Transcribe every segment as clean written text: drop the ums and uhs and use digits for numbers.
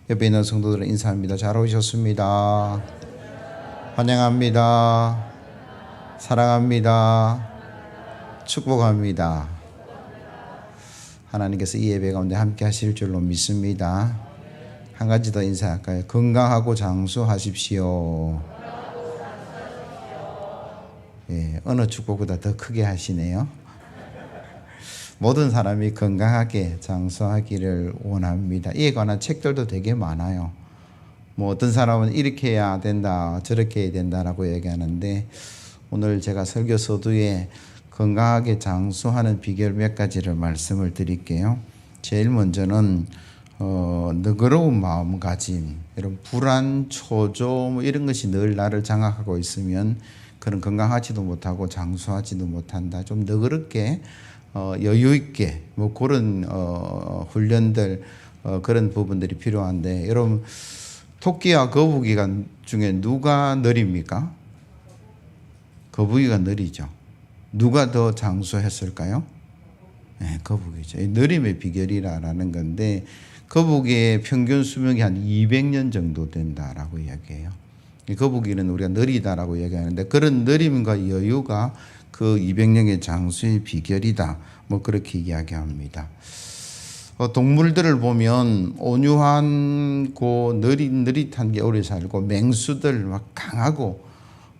옆에 있는 성도들은 인사합니다. 잘 오셨습니다. 환영합니다. 사랑합니다. 축복합니다. 하나님께서 이 예배 가운데 함께 하실 줄로 믿습니다. 한 가지 더 인사할까요? 건강하고 장수하십시오. 예, 어느 축복보다 더 크게 하시네요. 모든 사람이 건강하게 장수하기를 원합니다. 이에 관한 책들도 되게 많아요. 뭐 어떤 사람은 이렇게 해야 된다, 저렇게 해야 된다라고 얘기하는데, 오늘 제가 설교 서두에 건강하게 장수하는 비결 몇 가지를 말씀을 드릴게요. 제일 먼저는 너그러운 마음가짐, 이런 불안, 초조 뭐 이런 것이 늘 나를 장악하고 있으면 그런 건강하지도 못하고 장수하지도 못한다. 좀 너그럽게 여유 있게 뭐 그런 훈련들 그런 부분들이 필요한데, 여러분 토끼와 거북이가 중에 누가 느립니까? 거북이가 느리죠. 누가 더 장수했을까요? 네, 거북이죠. 느림의 비결이라는 건데, 거북이의 평균 수명이 한 200년 정도 된다라고 이야기해요. 거북이는 우리가 느리다라고 얘기하는데, 그런 느림과 여유가 그 200년의 장수의 비결이다, 뭐 그렇게 이야기합니다. 동물들을 보면 온유하고 느릿한 게 오래 살고, 맹수들 막 강하고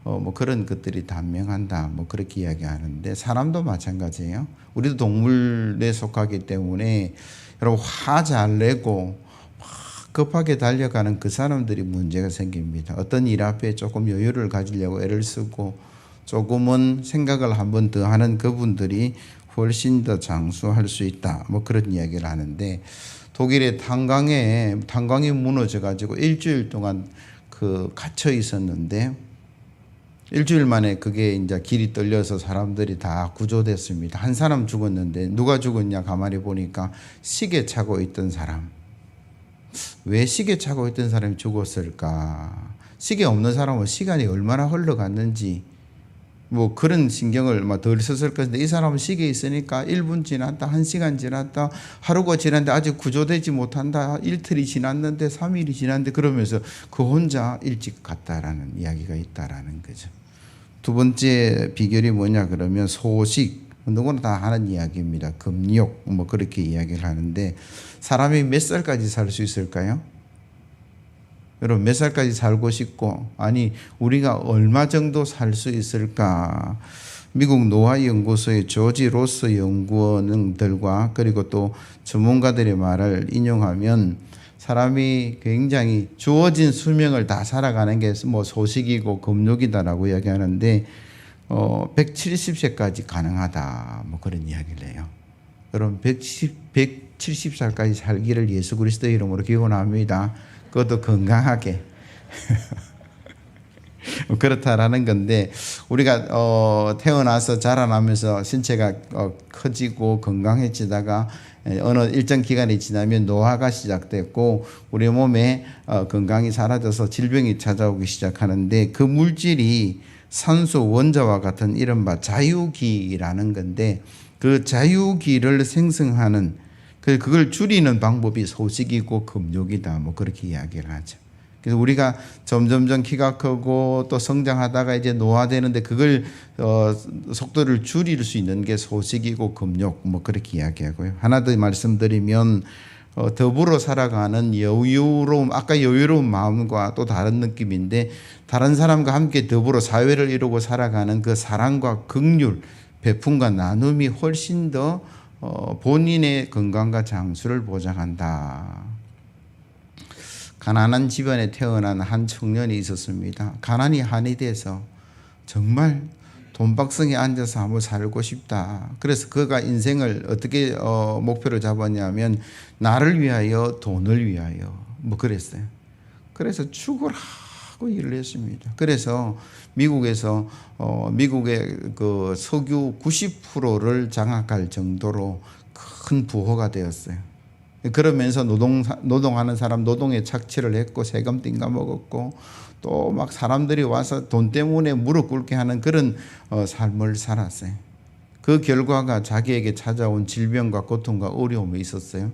뭐 그런 것들이 단명한다, 뭐 그렇게 이야기하는데, 사람도 마찬가지예요. 우리도 동물에 속하기 때문에 여러분 화 잘 내고 급하게 달려가는 그 사람들이 문제가 생깁니다. 어떤 일 앞에 조금 여유를 가지려고 애를 쓰고 조금은 생각을 한 번 더 하는 그분들이 훨씬 더 장수할 수 있다, 뭐 그런 이야기를 하는데, 독일의 탄광이 무너져 가지고 일주일 동안 갇혀 있었는데, 일주일 만에 그게 이제 길이 뚫려서 사람들이 다 구조됐습니다. 한 사람 죽었는데 누가 죽었냐 가만히 보니까 시계 차고 있던 사람. 왜 시계 차고 있던 사람이 죽었을까? 시계 없는 사람은 시간이 얼마나 흘러갔는지 뭐 그런 신경을 덜 썼을 것인데, 이 사람은 시계에 있으니까 1분 지났다, 1시간 지났다, 하루가 지났는데 아직 구조되지 못한다, 이틀이 지났는데 3일이 지났는데, 그러면서 그 혼자 일찍 갔다라는 이야기가 있다라는 거죠. 두 번째 비결이 뭐냐 그러면 소식, 누구나 다 하는 이야기입니다. 금욕, 뭐 그렇게 이야기를 하는데, 사람이 몇 살까지 살 수 있을까요? 여러분 몇 살까지 살고 싶고, 아니 우리가 얼마 정도 살 수 있을까? 미국 노화연구소의 조지 로스 연구원들과 그리고 또 전문가들의 말을 인용하면, 사람이 굉장히 주어진 수명을 다 살아가는 게 뭐 소식이고 금욕이다라고 이야기하는데, 170세까지 가능하다, 뭐 그런 이야기를 해요. 여러분 170살까지 살기를 예수 그리스도의 이름으로 기원합니다. 그것도 건강하게 그렇다라는 건데, 우리가 태어나서 자라나면서 신체가 커지고 건강해지다가 어느 일정 기간이 지나면 노화가 시작됐고, 우리 몸에 건강이 사라져서 질병이 찾아오기 시작하는데, 그 물질이 산소 원자와 같은 이른바 자유기라는 건데, 그 자유기를 생성하는 그걸 줄이는 방법이 소식이고 금욕이다, 뭐 그렇게 이야기를 하죠. 그래서 우리가 점점점 키가 크고 또 성장하다가 이제 노화되는데, 그걸 속도를 줄일 수 있는 게 소식이고 금욕, 뭐 그렇게 이야기하고요. 하나 더 말씀드리면, 더불어 살아가는 여유로움, 아까 여유로운 마음과 또 다른 느낌인데, 다른 사람과 함께 더불어 사회를 이루고 살아가는 그 사랑과 긍휼, 베품과 나눔이 훨씬 더 본인의 건강과 장수를 보장한다. 가난한 집안에 태어난 한 청년이 있었습니다. 가난이 한이 돼서 정말 돈박성에 앉아서 한번 살고 싶다. 그래서 그가 인생을 어떻게 목표로 잡았냐면, 나를 위하여 돈을 위하여, 뭐 그랬어요. 그래서 죽으라고 일을 했습니다. 그래서 미국에서 미국의 그 석유 90%를 장악할 정도로 큰 부호가 되었어요. 그러면서 노동하는 사람 노동에 착취를 했고, 세금 띵가 먹었고, 또 막 사람들이 와서 돈 때문에 무릎 꿇게 하는 그런 삶을 살았어요. 그 결과가 자기에게 찾아온 질병과 고통과 어려움이 있었어요.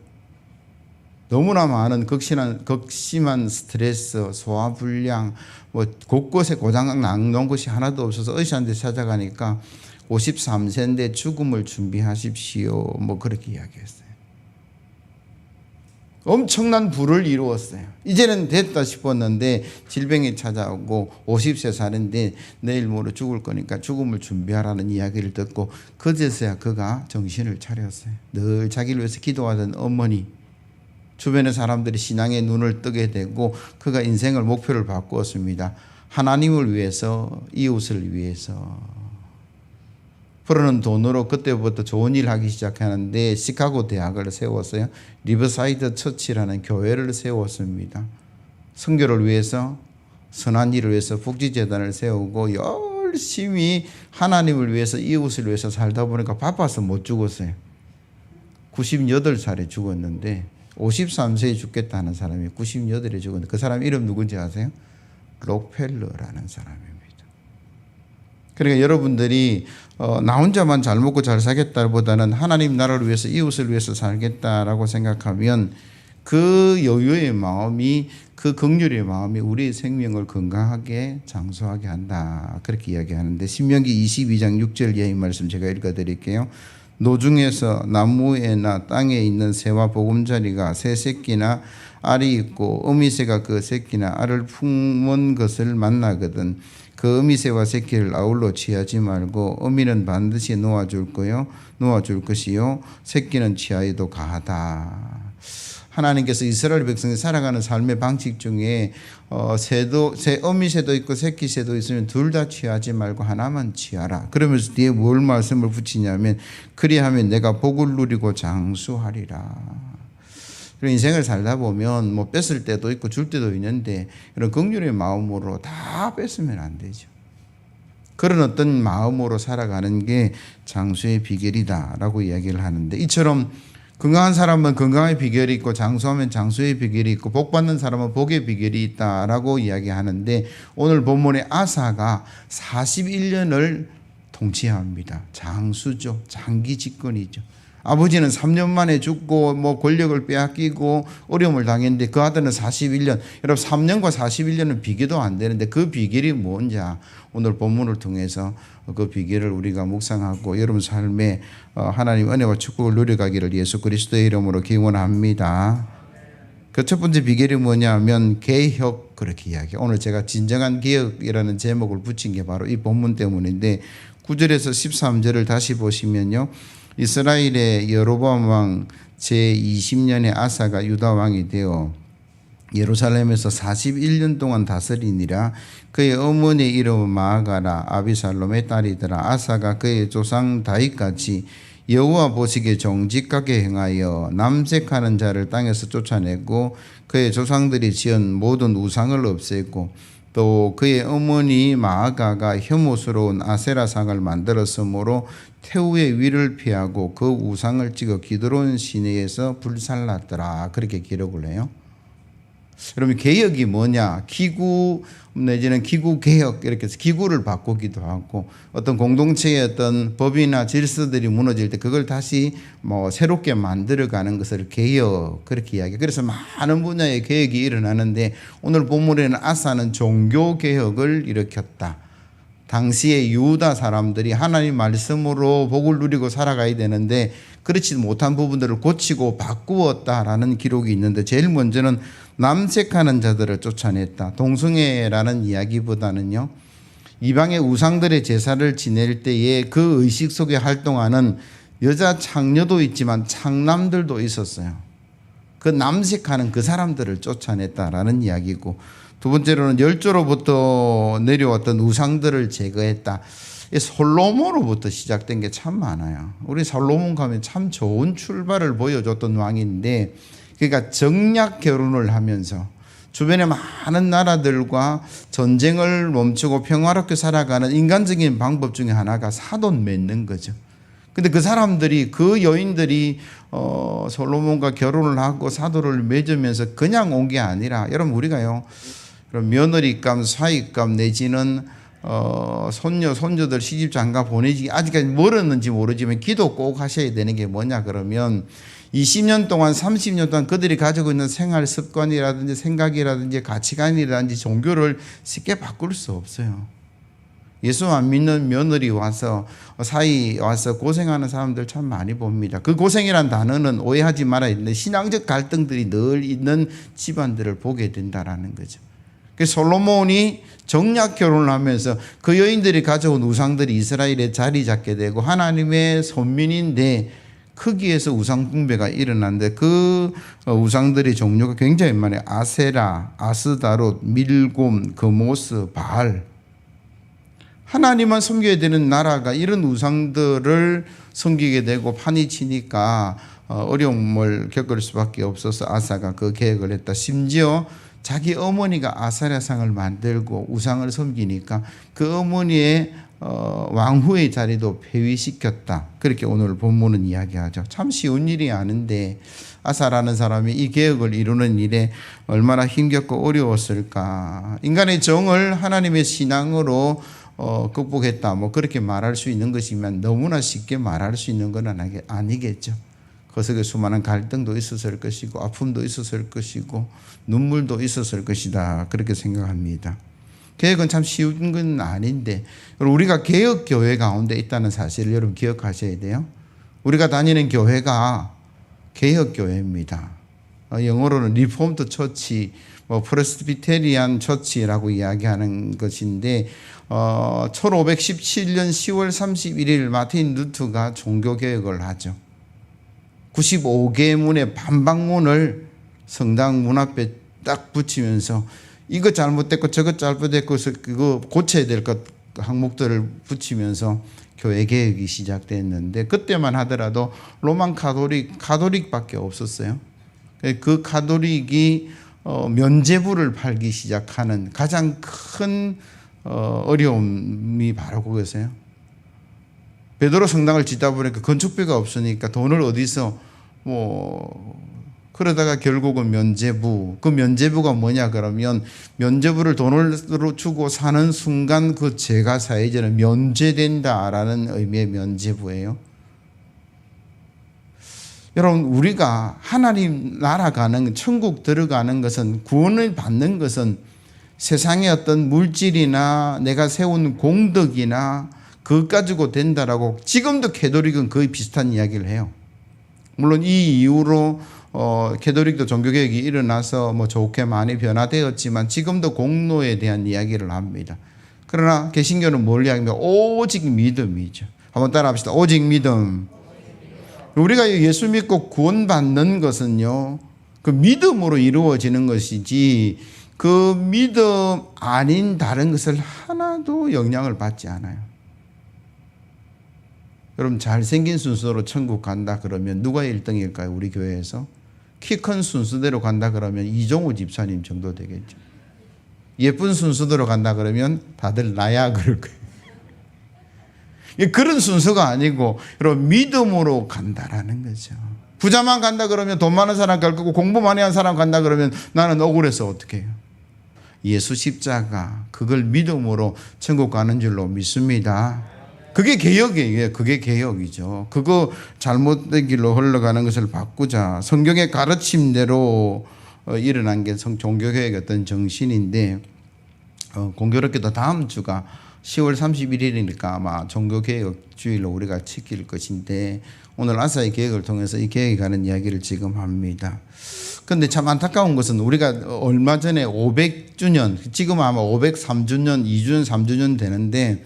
너무나 많은 극심한 스트레스, 소화불량, 뭐 곳곳에 고장 난 것이 하나도 없어서 의사한테 찾아가니까 53세인데 죽음을 준비하십시오. 뭐 그렇게 이야기했어요. 엄청난 부를 이루었어요. 이제는 됐다 싶었는데 질병이 찾아오고 50세 사는데 내일 모레 죽을 거니까 죽음을 준비하라는 이야기를 듣고 그제서야 그가 정신을 차렸어요. 늘 자기를 위해서 기도하던 어머니, 주변의 사람들이 신앙의 눈을 뜨게 되고 그가 인생을 목표를 바꾸었습니다. 하나님을 위해서, 이웃을 위해서. 벌어는 돈으로 그때부터 좋은 일 하기 시작하는데 시카고 대학을 세웠어요. 리버사이드 처치라는 교회를 세웠습니다. 선교를 위해서, 선한 일을 위해서 복지재단을 세우고 열심히 하나님을 위해서, 이웃을 위해서 살다 보니까 바빠서 못 죽었어요. 98살에 죽었는데 53세에 죽겠다는 사람이 98에 죽었는데 그 사람 이름 누군지 아세요? 록펠러라는 사람입니다. 그러니까 여러분들이 나 혼자만 잘 먹고 잘 살겠다보다는 하나님 나라를 위해서, 이웃을 위해서 살겠다라고 생각하면 그 여유의 마음이, 그 긍휼의 마음이 우리의 생명을 건강하게 장수하게 한다. 그렇게 이야기하는데 신명기 22장 6절 이하의 말씀 제가 읽어드릴게요. 노중에서 나무에나 땅에 있는 새와 보금자리가 새 새끼나 알이 있고 어미새가 그 새끼나 알을 품은 것을 만나거든 그 어미새와 새끼를 아울러 취하지 말고 어미는 반드시 놓아줄 것이요 새끼는 취하여도 가하다. 하나님께서 이스라엘 백성이 살아가는 삶의 방식 중에 어미새도 있고 새끼새도 있으면 둘 다 취하지 말고 하나만 취하라. 그러면서 뒤에 뭘 말씀을 붙이냐면 그리하면 내가 복을 누리고 장수하리라. 인생을 살다 보면 뭐 뺏을 때도 있고 줄 때도 있는데 이런 긍휼의 마음으로 다 뺏으면 안 되죠. 그런 어떤 마음으로 살아가는 게 장수의 비결이다라고 이야기를 하는데 이처럼 건강한 사람은 건강의 비결이 있고 장수하면 장수의 비결이 있고 복 받는 사람은 복의 비결이 있다라고 이야기하는데 오늘 본문의 아사가 41년을 통치합니다. 장수죠. 장기 집권이죠. 아버지는 3년 만에 죽고 뭐 권력을 빼앗기고 어려움을 당했는데 그 아들은 41년. 여러분 3년과 41년은 비교도 안 되는데 그 비결이 뭔지 오늘 본문을 통해서 그 비결을 우리가 묵상하고 여러분 삶에 하나님 은혜와 축복을 누려가기를 예수 그리스도의 이름으로 기원합니다. 그 첫 번째 비결이 뭐냐면 개혁, 그렇게 이야기해요. 오늘 제가 진정한 개혁이라는 제목을 붙인 게 바로 이 본문 때문인데 9절에서 13절을 다시 보시면요. 이스라엘의 여로보암 왕 제20년에 아사가 유다 왕이 되어 예루살렘에서 41년 동안 다스리니라. 그의 어머니의 이름은 마아가라 아비살롬의 딸이더라. 아사가 그의 조상 다윗같이 여호와 보시기에 정직하게 행하여 남색하는 자를 땅에서 쫓아내고 그의 조상들이 지은 모든 우상을 없애고 또 그의 어머니 마아가가 혐오스러운 아세라상을 만들었으므로 태우의 위를 피하고 그 우상을 찍어 기드론 시내에서 불살랐더라. 그렇게 기록을 해요. 그러면 개혁이 뭐냐? 기구 내지는 기구 개혁, 이렇게 해서 기구를 바꾸기도 하고 어떤 공동체의 어떤 법이나 질서들이 무너질 때 그걸 다시 뭐 새롭게 만들어가는 것을 개혁, 그렇게 이야기해요. 그래서 많은 분야의 개혁이 일어나는데 오늘 본문에는 아사는 종교 개혁을 일으켰다. 당시의 유다 사람들이 하나님 말씀으로 복을 누리고 살아가야 되는데 그렇지 못한 부분들을 고치고 바꾸었다라는 기록이 있는데 제일 먼저는 남색하는 자들을 쫓아냈다. 동성애라는 이야기보다는요, 이방의 우상들의 제사를 지낼 때에 그 의식 속에 활동하는 여자 창녀도 있지만 창남들도 있었어요. 그 남색하는 그 사람들을 쫓아냈다라는 이야기고, 두 번째로는 열조로부터 내려왔던 우상들을 제거했다. 솔로몬으로부터 시작된 게 참 많아요. 우리 솔로몬 가면 참 좋은 출발을 보여줬던 왕인데, 그러니까 정략 결혼을 하면서 주변의 많은 나라들과 전쟁을 멈추고 평화롭게 살아가는 인간적인 방법 중에 하나가 사돈 맺는 거죠. 근데 그 사람들이, 그 여인들이 솔로몬과 결혼을 하고 사도를 맺으면서 그냥 온 게 아니라, 여러분 우리가요, 며느리감, 사위감 내지는 손녀, 손주들 시집장가 보내지 아직까지 멀었는지 모르지만 기도 꼭 하셔야 되는 게 뭐냐 그러면, 20년 동안 30년 동안 그들이 가지고 있는 생활 습관이라든지 생각이라든지 가치관이라든지 종교를 쉽게 바꿀 수 없어요. 예수 안 믿는 며느리 와서 사이 와서 고생하는 사람들 참 많이 봅니다. 그 고생이란 단어는 오해하지 말아야 되는데 신앙적 갈등들이 늘 있는 집안들을 보게 된다라는 거죠. 솔로몬이 정략 결혼을 하면서 그 여인들이 가져온 우상들이 이스라엘에 자리 잡게 되고 하나님의 선민인데 거기에서 우상 숭배가 일어났는데 그 우상들의 종류가 굉장히 많아요. 아세라, 아스다롯, 밀곰, 그모스, 바알. 하나님만 섬겨야 되는 나라가 이런 우상들을 섬기게 되고 판이 치니까 어려움을 겪을 수밖에 없어서 아사가 그 계획을 했다. 심지어 자기 어머니가 아사랴상을 만들고 우상을 섬기니까 그 어머니의 왕후의 자리도 폐위시켰다. 그렇게 오늘 본문은 이야기하죠. 참 쉬운 일이 아닌데 아사라는 사람이 이 계획을 이루는 일에 얼마나 힘겹고 어려웠을까. 인간의 정을 하나님의 신앙으로 극복했다. 뭐 그렇게 말할 수 있는 것이면 너무나 쉽게 말할 수 있는 건 아니겠죠. 그 속에 수많은 갈등도 있었을 것이고 아픔도 있었을 것이고 눈물도 있었을 것이다. 그렇게 생각합니다. 계획은 참 쉬운 건 아닌데 우리가 개혁교회 가운데 있다는 사실을 여러분 기억하셔야 돼요. 우리가 다니는 교회가 개혁교회입니다. 영어로는 리폼드 처치, 프레스비테리안 처치라고 이야기하는 것인데 1517년 10월 31일 마틴 루터가 종교개혁을 하죠. 95개의 문의 반박문을 성당 문 앞에 딱 붙이면서 이거 잘못됐고 저거 잘못됐고 해서 그거 고쳐야 될 것 항목들을 붙이면서 교회 개혁이 시작됐는데 그때만 하더라도 로만 카톨릭밖에 없었어요. 그 카톨릭이 면죄부를 팔기 시작하는 가장 큰 어려움이 바로 그거였어요. 베드로 성당을 짓다 보니까 건축비가 없으니까 돈을 어디서 그러다가 결국은 면죄부. 그 면죄부가 뭐냐 그러면 면죄부를 돈으로 주고 사는 순간 그 죄가 사해지는 면죄된다라는 의미의 면죄부예요. 여러분 우리가 하나님 나라 가는 천국 들어가는 것은 구원을 받는 것은 세상의 어떤 물질이나 내가 세운 공덕이나 그것 가지고 된다라고 지금도 캐톨릭은 거의 비슷한 이야기를 해요. 물론 이 이후로 캐톨릭도 종교개혁이 일어나서 좋게 많이 변화되었지만 지금도 공로에 대한 이야기를 합니다. 그러나 개신교는 뭘 이야기하면 오직 믿음이죠. 한번 따라합시다. 오직 믿음. 우리가 예수 믿고 구원받는 것은요, 그 믿음으로 이루어지는 것이지 그 믿음 아닌 다른 것을 하나도 영향을 받지 않아요. 여러분 잘생긴 순서로 천국 간다 그러면 누가 1등일까요? 우리 교회에서 키 큰 순서대로 간다 그러면 이종우 집사님 정도 되겠죠. 예쁜 순서대로 간다 그러면 다들 나야 그럴 거예요. 그런 순서가 아니고 여러분 믿음으로 간다라는 거죠. 부자만 간다 그러면 돈 많은 사람 갈 거고 공부 많이 한 사람 간다 그러면 나는 억울해서 어떻게 해요? 예수 십자가 그걸 믿음으로 천국 가는 줄로 믿습니다. 그게 개혁이에요. 그게 개혁이죠. 그거 잘못된 길로 흘러가는 것을 바꾸자. 성경의 가르침대로 일어난 게 종교개혁의 어떤 정신인데 공교롭게도 다음 주가 10월 31일이니까 아마 종교개혁 주일로 우리가 지킬 것인데 오늘 아사의 개혁을 통해서 이 개혁이 가는 이야기를 지금 합니다. 그런데 참 안타까운 것은 우리가 얼마 전에 500주년, 지금 아마 503주년, 2주년, 3주년 되는데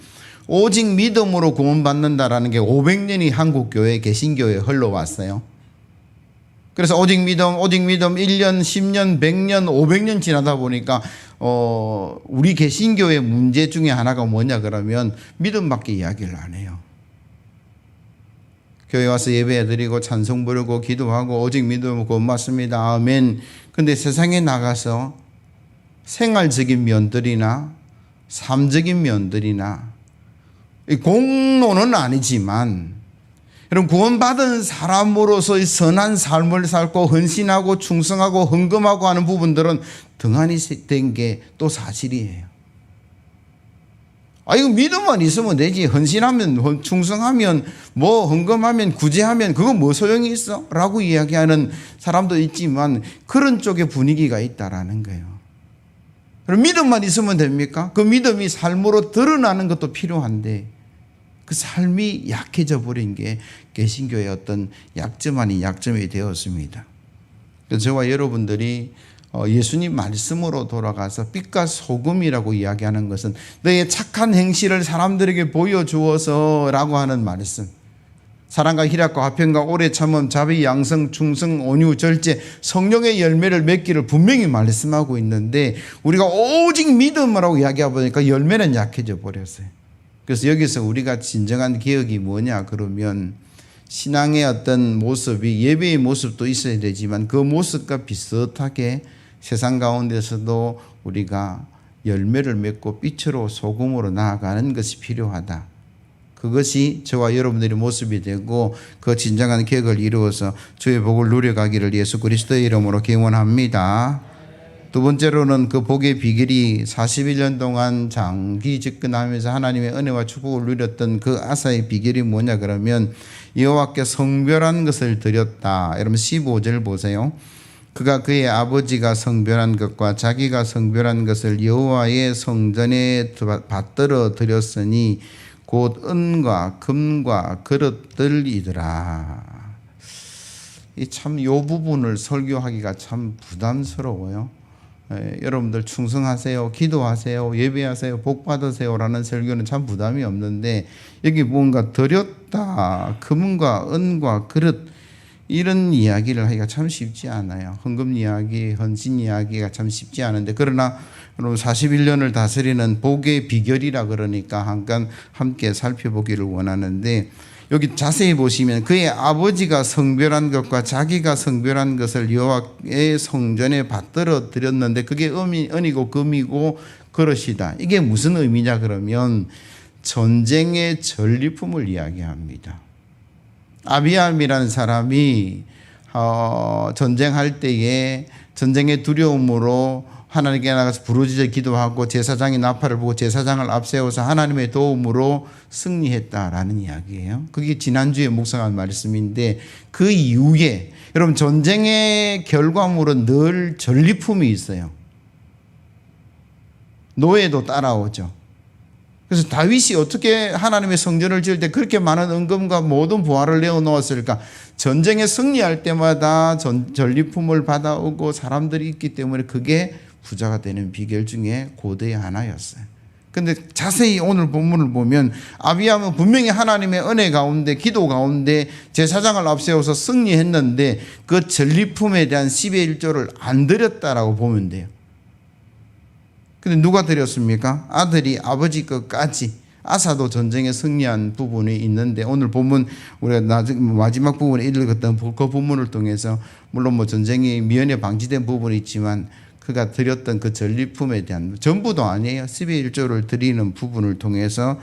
오직 믿음으로 구원받는다라는 게 500년이 한국교회, 개신교회에 흘러왔어요. 그래서 오직 믿음 1년, 10년, 100년, 500년 지나다 보니까 우리 개신교의 문제 중에 하나가 뭐냐 그러면 믿음밖에 이야기를 안 해요. 교회 와서 예배 드리고 찬송 부르고 기도하고 오직 믿음으로 구원받습니다. 아멘. 근데 세상에 나가서 생활적인 면들이나 삶적인 면들이나 공로는 아니지만 여러분 구원받은 사람으로서의 선한 삶을 살고 헌신하고 충성하고 헌금하고 하는 부분들은 등한히 된 게 또 사실이에요. 이거 믿음만 있으면 되지. 헌신하면, 충성하면, 뭐 헌금하면, 구제하면 그거 뭐 소용이 있어? 라고 이야기하는 사람도 있지만 그런 쪽의 분위기가 있다라는 거예요. 그럼 믿음만 있으면 됩니까? 그 믿음이 삶으로 드러나는 것도 필요한데 그 삶이 약해져 버린 게 개신교의 어떤 약점 아닌 약점이 되었습니다. 그래서 저와 여러분들이 예수님 말씀으로 돌아가서 빛과 소금이라고 이야기하는 것은 너의 착한 행실을 사람들에게 보여주어서 라고 하는 말씀. 사랑과 희락과 화평과 오래 참음, 자비, 양성, 충성, 온유, 절제, 성령의 열매를 맺기를 분명히 말씀하고 있는데 우리가 오직 믿음으로 이야기하다 보니까 열매는 약해져 버렸어요. 그래서 여기서 우리가 진정한 개혁이 뭐냐 그러면 신앙의 어떤 모습이 예배의 모습도 있어야 되지만 그 모습과 비슷하게 세상 가운데서도 우리가 열매를 맺고 빛으로 소금으로 나아가는 것이 필요하다. 그것이 저와 여러분들의 모습이 되고 그 진정한 개혁을 이루어서 주의 복을 누려가기를 예수 그리스도의 이름으로 기원합니다. 두 번째로는 그 복의 비결이 41년 동안 장기 집권하면서 하나님의 은혜와 축복을 누렸던 그 아사의 비결이 뭐냐 그러면 여호와께 성별한 것을 드렸다. 여러분 15절 보세요. 그가 그의 아버지가 성별한 것과 자기가 성별한 것을 여호와의 성전에 받들어 드렸으니 곧 은과 금과 그릇들이더라. 참 요 부분을 설교하기가 참 부담스러워요. 여러분들 충성하세요, 기도하세요, 예배하세요, 복 받으세요라는 설교는 참 부담이 없는데 여기 뭔가 드렸다, 금과 은과 그릇 이런 이야기를 하기가 참 쉽지 않아요. 헌금 이야기, 헌신 이야기가 참 쉽지 않은데 그러나 41년을 다스리는 복의 비결이라 그러니까 함께 살펴보기를 원하는데 여기 자세히 보시면 그의 아버지가 성별한 것과 자기가 성별한 것을 여호와의 성전에 받들어 드렸는데 그게 은이고 금이고 그릇이다. 이게 무슨 의미냐 그러면 전쟁의 전리품을 이야기합니다. 아비암이라는 사람이 전쟁할 때에 전쟁의 두려움으로 하나님께 나가서 부르짖어 기도하고 제사장이 나팔을 보고 제사장을 앞세워서 하나님의 도움으로 승리했다라는 이야기예요. 그게 지난주에 묵상한 말씀인데 그 이후에 여러분 전쟁의 결과물은 늘 전리품이 있어요. 노예도 따라오죠. 그래서 다윗이 어떻게 하나님의 성전을 지을 때 그렇게 많은 은금과 모든 부하를 내어놓았을까? 전쟁에 승리할 때마다 전리품을 받아오고 사람들이 있기 때문에 그게 부자가 되는 비결 중에 고대의 하나였어요. 근데 자세히 오늘 본문을 보면 아비암은 분명히 하나님의 은혜 가운데 기도 가운데 제사장을 앞세워서 승리했는데 그 전리품에 대한 10의 1조를 안 드렸다라고 보면 돼요. 근데 누가 드렸습니까? 아들이 아버지 것까지. 아사도 전쟁에 승리한 부분이 있는데 오늘 본문 우리가 마지막 부분에 읽었던 그 부분을 통해서 물론 뭐 전쟁이 미연에 방지된 부분이 있지만 그가 드렸던 그 전리품에 대한 전부도 아니에요. 10의 1조를 드리는 부분을 통해서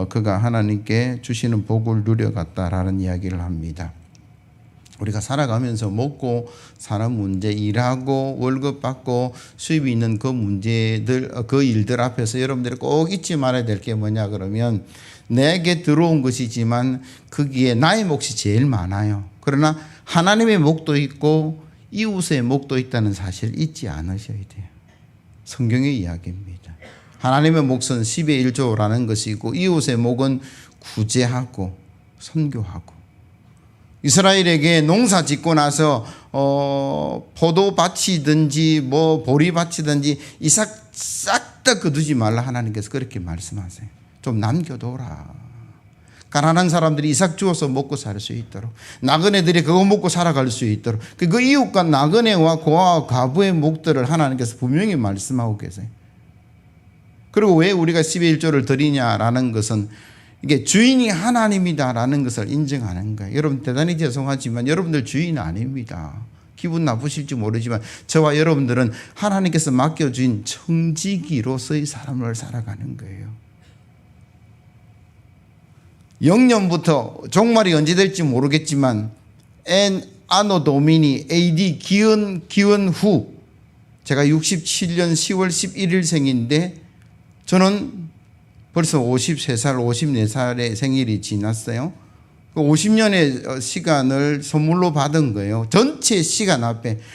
그가 하나님께 주시는 복을 누려갔다라는 이야기를 합니다. 우리가 살아가면서 먹고 사는 문제, 일하고 월급 받고 수입이 있는 그 문제들, 그 일들 앞에서 여러분들이 꼭 잊지 말아야 될 게 뭐냐 그러면 내게 들어온 것이지만 거기에 나의 몫이 제일 많아요. 그러나 하나님의 몫도 있고 이웃의 몫도 있다는 사실을 잊지 않으셔야 돼요. 성경의 이야기입니다. 하나님의 몫은 10의 1조라는 것이고 이웃의 몫은 구제하고 선교하고 이스라엘에게 농사 짓고 나서 포도밭이든지 뭐 보리밭이든지 이삭 싹 다 거두지 말라 하나님께서 그렇게 말씀하세요. 좀 남겨둬라. 가난한 사람들이 이삭 주워서 먹고 살 수 있도록 나그네들이 그거 먹고 살아갈 수 있도록 그 이웃과 나그네와 고아와 과부의 몫들을 하나님께서 분명히 말씀하고 계세요. 그리고 왜 우리가 10의 1조를 드리냐라는 것은 이게 주인이 하나님이다라는 것을 인정하는 거예요. 여러분 대단히 죄송하지만 여러분들 주인 아닙니다. 기분 나쁘실지 모르지만 저와 여러분들은 하나님께서 맡겨주신 청지기로서의 삶을 살아가는 거예요. 영년부터 종말이 언제 될지 모르겠지만 아노 도미니 AD 기원 후 제가 67년 10월 11일 생인데 저는 벌써 53살, 54살의 생일이 지났어요. 50년의 시간을 선물로 받은 거예요. 전체 시간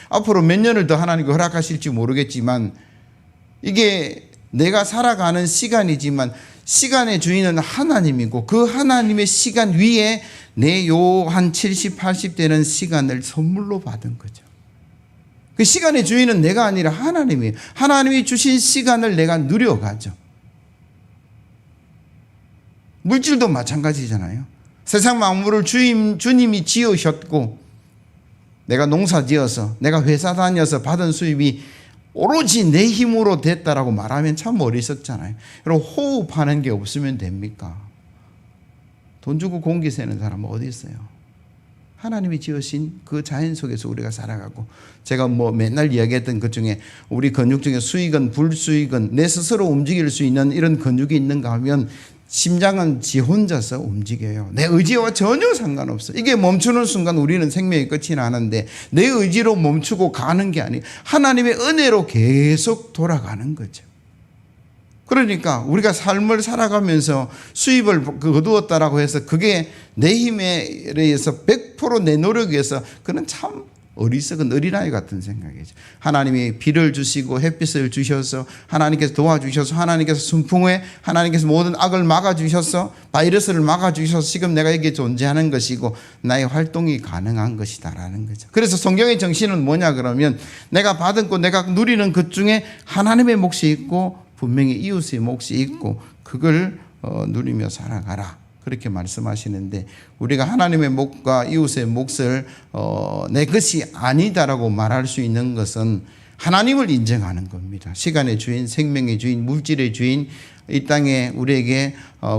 앞으로 몇 년을 더 하나님께 허락하실지 모르겠지만 이게 내가 살아가는 시간이지만 시간의 주인은 하나님이고 그 하나님의 시간 위에 내 요 한 70, 80 되는 시간을 선물로 받은 거죠. 그 시간의 주인은 내가 아니라 하나님이에요. 하나님이 주신 시간을 내가 누려가죠. 물질도 마찬가지잖아요. 세상 만물을 주님이 지으셨고 내가 농사 지어서 내가 회사 다녀서 받은 수입이 오로지 내 힘으로 됐다라고 말하면 참 어리석잖아요. 여러분 호흡하는 게 없으면 됩니까? 돈 주고 공기 세는 사람은 어디 있어요? 하나님이 지으신 그 자연 속에서 우리가 살아가고 제가 맨날 이야기했던 것 중에 우리 근육 중에 수익은 불수익은 내 스스로 움직일 수 있는 이런 근육이 있는가 하면 심장은 지 혼자서 움직여요. 내 의지와 전혀 상관없어. 이게 멈추는 순간 우리는 생명의 끝이 나는데 내 의지로 멈추고 가는 게 아니에요. 하나님의 은혜로 계속 돌아가는 거죠. 그러니까 우리가 삶을 살아가면서 수입을 거두었다라고 해서 그게 내 힘에 의해서 100% 내 노력에 의해서 그는 참 어리석은 어린아이 같은 생각이죠. 하나님이 비를 주시고 햇빛을 주셔서 하나님께서 도와주셔서 하나님께서 순풍에 하나님께서 모든 악을 막아주셔서 바이러스를 막아주셔서 지금 내가 여기에 존재하는 것이고 나의 활동이 가능한 것이다라는 거죠. 그래서 성경의 정신은 뭐냐 그러면 내가 받은 것 내가 누리는 것 중에 하나님의 몫이 있고 분명히 이웃의 몫이 있고 그걸 누리며 살아가라. 그렇게 말씀하시는데 우리가 하나님의 몫과 이웃의 몫을 내 것이 아니다라고 말할 수 있는 것은 하나님을 인정하는 겁니다. 시간의 주인, 생명의 주인, 물질의 주인, 이 땅에 우리에게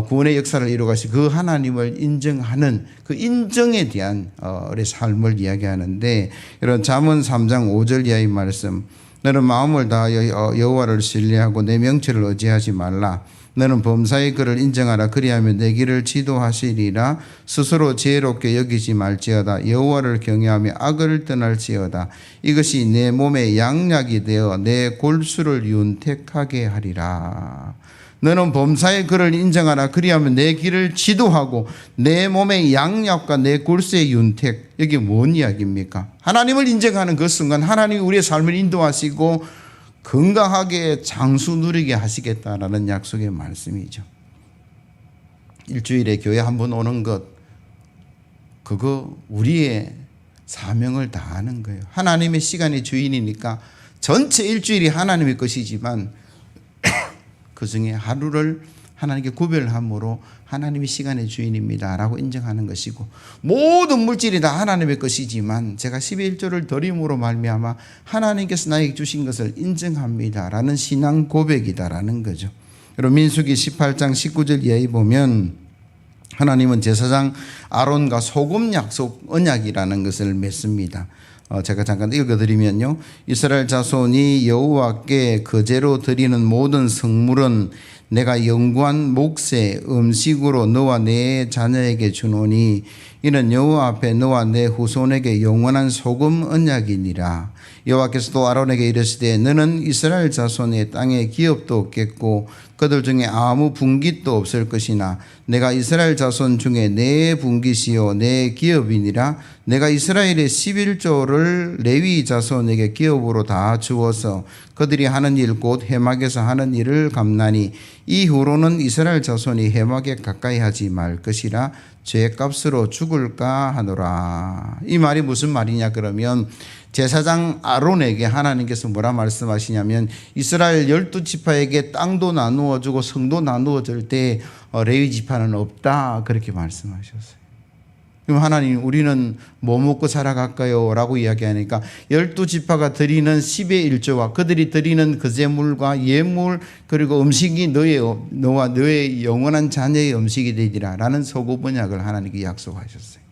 구원의 역사를 이루어가신 그 하나님을 인정하는 그 인정에 대한 우리 삶을 이야기하는데 이런 잠언 3장 5절 이하의 말씀 너는 마음을 다하여 여호와를 신뢰하고 내 명철을 의지하지 말라. 너는 범사의 그를 인정하라. 그리하면 내 길을 지도하시리라. 스스로 지혜롭게 여기지 말지어다. 여호와를 경외하며 악을 떠날지어다. 이것이 내 몸의 양약이 되어 내 골수를 윤택하게 하리라. 너는 범사의 그를 인정하라. 그리하면 내 길을 지도하고 내 몸의 양약과 내 골수의 윤택. 이게 뭔 이야기입니까? 하나님을 인정하는 그 순간 하나님이 우리의 삶을 인도하시고 건강하게 장수 누리게 하시겠다라는 약속의 말씀이죠. 일주일에 교회 한 번 오는 것 그거 우리의 사명을 다하는 거예요. 하나님의 시간의 주인이니까 전체 일주일이 하나님의 것이지만 그 중에 하루를 하나님께 구별함으로 하나님이 시간의 주인입니다 라고 인정하는 것이고 모든 물질이 다 하나님의 것이지만 제가 11조를 드림으로 말미암아 하나님께서 나에게 주신 것을 인정합니다 라는 신앙 고백이다라는 거죠. 여러분 민수기 18장 19절 이하에 보면 하나님은 제사장 아론과 소금 약속 언약이라는 것을 맺습니다. 제가 잠깐 읽어드리면요. 이스라엘 자손이 여호와께 거제로 드리는 모든 성물은 내가 영구한 몫의 음식으로 너와 내 자녀에게 주노니 이는 여호와 앞에 너와 내 후손에게 영원한 소금 언약이니라. 여호와께서 또 아론에게 이르시되 너는 이스라엘 자손의 땅에 기업도 없겠고 그들 중에 아무 분깃도 없을 것이나 내가 이스라엘 자손 중에 내 분깃이요 내 기업이니라. 내가 이스라엘의 11조를 레위 자손에게 기업으로 다 주어서 그들이 하는 일 곧 해막에서 하는 일을 갚나니 이후로는 이스라엘 자손이 해막에 가까이 하지 말 것이라. 죄값으로 죽을까 하노라. 이 말이 무슨 말이냐 그러면 제사장 아론에게 하나님께서 뭐라 말씀하시냐면 이스라엘 12지파에게 땅도 나누어 주고 성도 나누어 줄 때 레위 지파는 없다 그렇게 말씀하셨어요. 그럼 하나님 우리는 뭐 먹고 살아갈까요? 라고 이야기하니까 12지파가 드리는 10의 1조와 그들이 드리는 그 제물과 예물 그리고 음식이 너와 너의 영원한 자녀의 음식이 되리라 라는 소금 언약을 하나님께 약속하셨어요.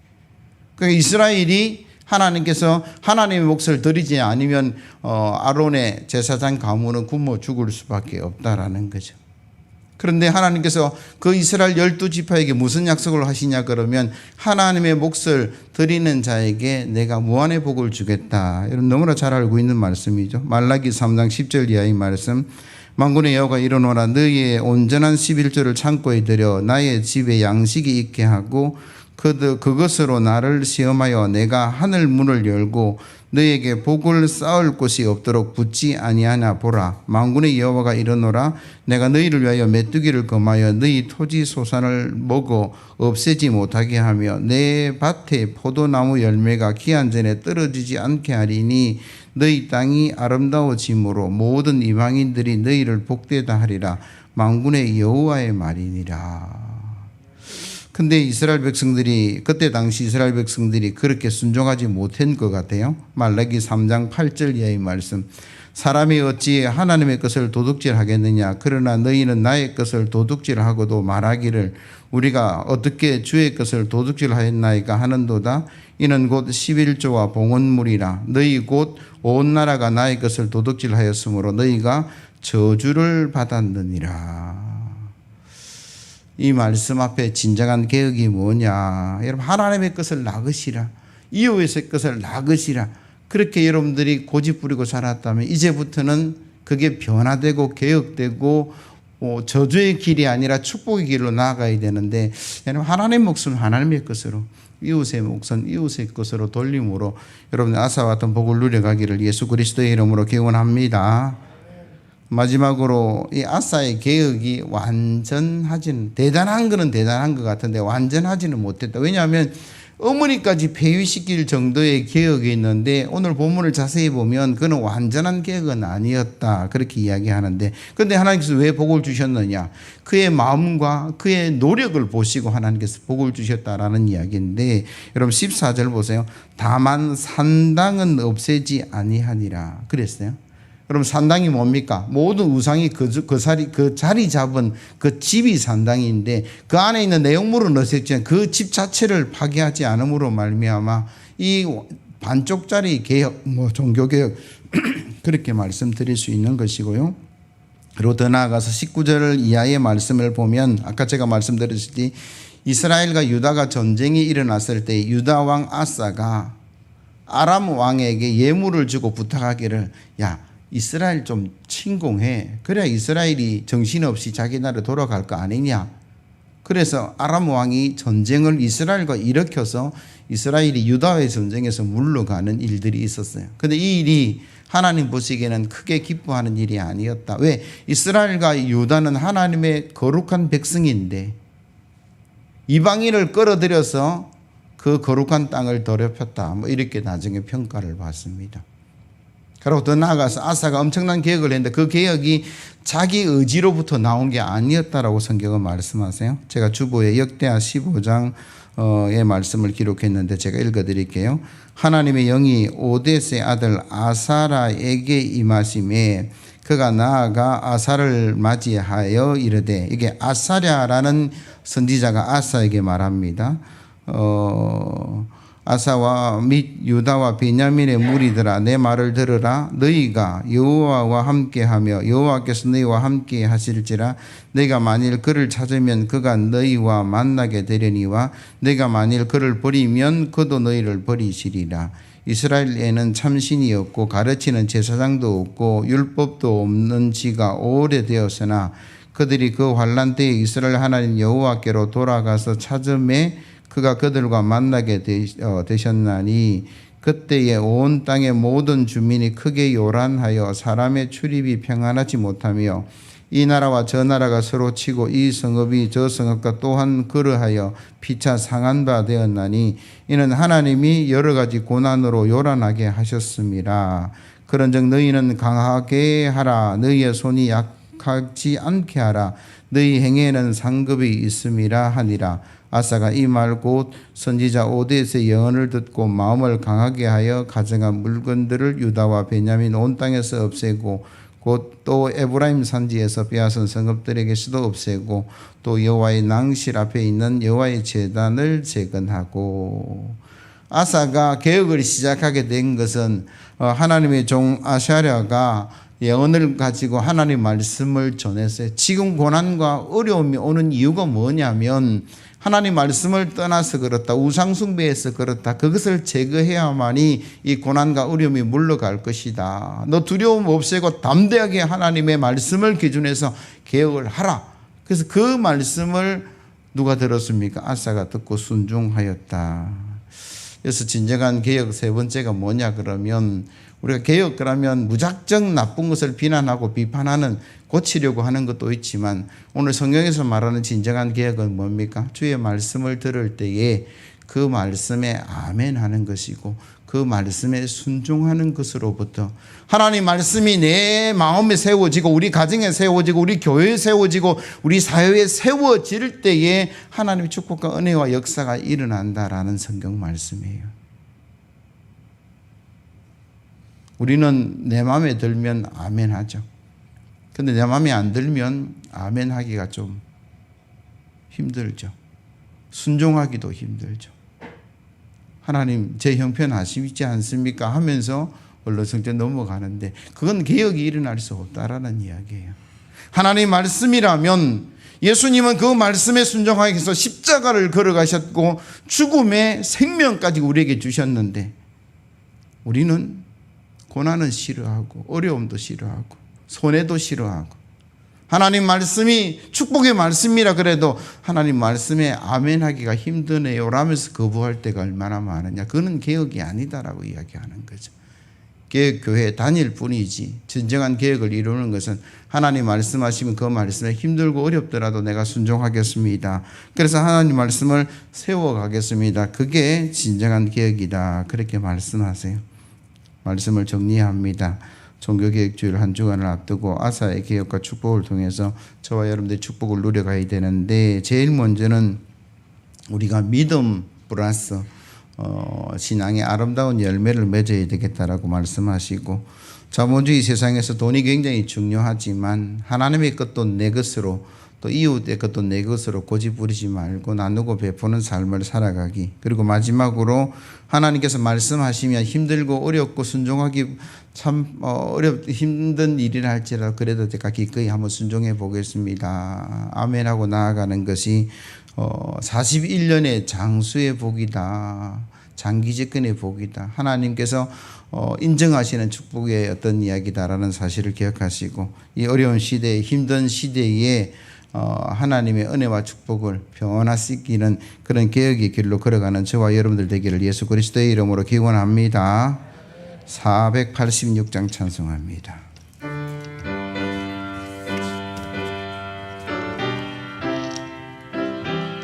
그러니까 이스라엘이 하나님께서 하나님의 몫을 드리지 않으면 아론의 제사장 가문은 굶어 죽을 수밖에 없다라는 거죠. 그런데 하나님께서 그 이스라엘 12지파에게 무슨 약속을 하시냐 그러면 하나님의 몫을 드리는 자에게 내가 무한의 복을 주겠다. 여러분 너무나 잘 알고 있는 말씀이죠. 말라기 3장 10절 이하의 말씀. 만군의 여호와가 이르노라 너희의 온전한 11조를 창고에 들여 나의 집에 양식이 있게 하고 그것으로 나를 시험하여 내가 하늘 문을 열고 너희에게 복을 쌓을 곳이 없도록 붙지 아니하나 보라. 만군의 여호와가 이르노라 내가 너희를 위하여 메뚜기를 검하여 너희 토지 소산을 먹어 없애지 못하게 하며 내 밭에 포도나무 열매가 기한 전에 떨어지지 않게 하리니 너희 땅이 아름다워짐으로 모든 이방인들이 너희를 복되다 하리라. 만군의 여호와의 말이니라. 근데 이스라엘 백성들이 그때 당시 이스라엘 백성들이 그렇게 순종하지 못한 것 같아요. 말라기 3장 8절 이하의 말씀. 사람이 어찌 하나님의 것을 도둑질하겠느냐. 그러나 너희는 나의 것을 도둑질하고도 말하기를 우리가 어떻게 주의 것을 도둑질하였나이까 하는도다. 이는 곧 11조와 봉헌물이라. 너희 곧 온 나라가 나의 것을 도둑질하였으므로 너희가 저주를 받았느니라. 이 말씀 앞에 진정한 개혁이 뭐냐. 여러분 하나님의 것을 나긋이라. 이웃의 것을 나긋이라. 그렇게 여러분들이 고집 부리고 살았다면 이제부터는 그게 변화되고 개혁되고 저주의 길이 아니라 축복의 길로 나아가야 되는데 여러분 하나님의 몫은 하나님의 것으로 이웃의 몫은 이웃의 것으로 돌림으로 여러분 아사와 같은 복을 누려가기를 예수 그리스도의 이름으로 기원합니다. 마지막으로 이 아사의 개혁이 완전하지는 대단한 거는 대단한 것 같은데 완전하지는 못했다. 왜냐하면 어머니까지 폐위시킬 정도의 개혁이 있는데 오늘 본문을 자세히 보면 그는 완전한 개혁은 아니었다 그렇게 이야기하는데 그런데 하나님께서 왜 복을 주셨느냐. 그의 마음과 그의 노력을 보시고 하나님께서 복을 주셨다라는 이야기인데 여러분 14절 보세요. 다만 산당은 없애지 아니하니라 그랬어요. 그럼 산당이 뭡니까? 모든 우상이 그 자리 잡은 그 집이 산당인데 그 안에 있는 내용물은 없앴지만 그 집 자체를 파괴하지 않음으로 말미암아 이 반쪽짜리 개혁, 종교개혁 그렇게 말씀드릴 수 있는 것이고요. 그리고 더 나아가서 19절 이하의 말씀을 보면 아까 제가 말씀드렸듯이 이스라엘과 유다가 전쟁이 일어났을 때 유다 왕 아사가 아람 왕에게 예물을 주고 부탁하기를 야 이스라엘 좀 침공해. 그래야 이스라엘이 정신없이 자기 나라 돌아갈 거 아니냐. 그래서 아람 왕이 전쟁을 이스라엘과 일으켜서 이스라엘이 유다의 전쟁에서 물러가는 일들이 있었어요. 그런데 이 일이 하나님 보시기에는 크게 기뻐하는 일이 아니었다. 왜? 이스라엘과 유다는 하나님의 거룩한 백성인데 이방인을 끌어들여서 그 거룩한 땅을 더럽혔다. 이렇게 나중에 평가를 받습니다. 그리고 더 나아가서 아사가 엄청난 개혁을 했는데 그 개혁이 자기 의지로부터 나온 게 아니었다라고 성경은 말씀하세요. 제가 주보에 역대하 15장의 말씀을 기록했는데 제가 읽어드릴게요. 하나님의 영이 오뎃의 아들 아사라에게 임하심에 그가 나아가 아사를 맞이하여 이르되 이게 아사랴라는 선지자가 아사에게 말합니다. 아사와 및 유다와 베냐민의 무리들아 내 말을 들으라. 너희가 여호와와 함께하며 여호와께서 너희와 함께 하실지라. 내가 만일 그를 찾으면 그가 너희와 만나게 되려니와 내가 만일 그를 버리면 그도 너희를 버리시리라. 이스라엘에는 참신이 없고 가르치는 제사장도 없고 율법도 없는 지가 오래되었으나 그들이 그 환난 때에 이스라엘 하나님 여호와께로 돌아가서 찾음에 그가 그들과 만나게 되셨나니 그때에 온 땅의 모든 주민이 크게 요란하여 사람의 출입이 평안하지 못하며 이 나라와 저 나라가 서로 치고 이 성읍이 저 성읍과 또한 그러하여 피차 상한 바 되었나니 이는 하나님이 여러 가지 고난으로 요란하게 하셨습니다. 그런즉 너희는 강하게 하라. 너희의 손이 약하지 않게 하라. 너희 행에는 상급이 있음이라 하니라. 아사가 이 말 곧 선지자 오뎃의 예언을 듣고 마음을 강하게 하여 가져간 물건들을 유다와 베냐민 온 땅에서 없애고 곧 또 에브라임 산지에서 빼앗은 성읍들에게서도 없애고 또 여호와의 낭실 앞에 있는 여호와의 제단을 재건하고. 아사가 개혁을 시작하게 된 것은 하나님의 종 아사랴가 예언을 가지고 하나님 말씀을 전했어요. 지금 고난과 어려움이 오는 이유가 뭐냐면 하나님 말씀을 떠나서 그렇다. 우상숭배해서 그렇다. 그것을 제거해야만이 이 고난과 어려움이 물러갈 것이다. 너 두려움 없애고 담대하게 하나님의 말씀을 기준해서 개혁을 하라. 그래서 그 말씀을 누가 들었습니까? 아사가 듣고 순종하였다. 그래서 진정한 개혁 세 번째가 뭐냐 그러면 우리가 개혁 그러면 무작정 나쁜 것을 비난하고 비판하는 고치려고 하는 것도 있지만 오늘 성경에서 말하는 진정한 개혁은 뭡니까? 주의 말씀을 들을 때에 그 말씀에 아멘 하는 것이고 그 말씀에 순종하는 것으로부터 하나님 말씀이 내 마음에 세워지고 우리 가정에 세워지고 우리 교회에 세워지고 우리 사회에 세워질 때에 하나님의 축복과 은혜와 역사가 일어난다라는 성경 말씀이에요. 우리는 내 마음에 들면 아멘 하죠. 근데 내 마음에 안 들면 아멘 하기가 좀 힘들죠. 순종하기도 힘들죠. 하나님 제 형편 아시지 않습니까? 하면서 얼렁성때 넘어가는데 그건 개혁이 일어날 수 없다라는 이야기예요. 하나님 말씀이라면 예수님은 그 말씀에 순종하기 위해서 십자가를 걸어가셨고 죽음의 생명까지 우리에게 주셨는데 우리는 고난은 싫어하고 어려움도 싫어하고 손해도 싫어하고 하나님 말씀이 축복의 말씀이라 그래도 하나님 말씀에 아멘 하기가 힘드네요 라면서 거부할 때가 얼마나 많으냐. 그거는 개혁이 아니다라고 이야기하는 거죠. 개혁교회 다닐 뿐이지 진정한 개혁을 이루는 것은 하나님 말씀하시면 그 말씀에 힘들고 어렵더라도 내가 순종하겠습니다. 그래서 하나님 말씀을 세워가겠습니다. 그게 진정한 개혁이다. 그렇게 말씀하세요. 말씀을 정리합니다. 종교개혁주일 한 주간을 앞두고 아사의 개혁과 축복을 통해서 저와 여러분들이 축복을 누려가야 되는데 제일 먼저는 우리가 믿음 플러스 신앙의 아름다운 열매를 맺어야 되겠다라고 말씀하시고 자본주의 세상에서 돈이 굉장히 중요하지만 하나님의 것도 내 것으로 또 이웃의 것도 내 것으로 고집부리지 말고 나누고 베푸는 삶을 살아가기. 그리고 마지막으로 하나님께서 말씀하시면 힘들고 어렵고 순종하기 참 힘든 일이라 할지라도 그래도 제가 기꺼이 한번 순종해 보겠습니다. 아멘하고 나아가는 것이 41년의 장수의 복이다. 장기 집권의 복이다. 하나님께서 인정하시는 축복의 어떤 이야기다라는 사실을 기억하시고 이 어려운 시대에 힘든 시대에 하나님의 은혜와 축복을 변화시키는 그런 개혁의 길로 걸어가는 저와 여러분들 되기를 예수 그리스도의 이름으로 기원합니다. 486장 찬송합니다.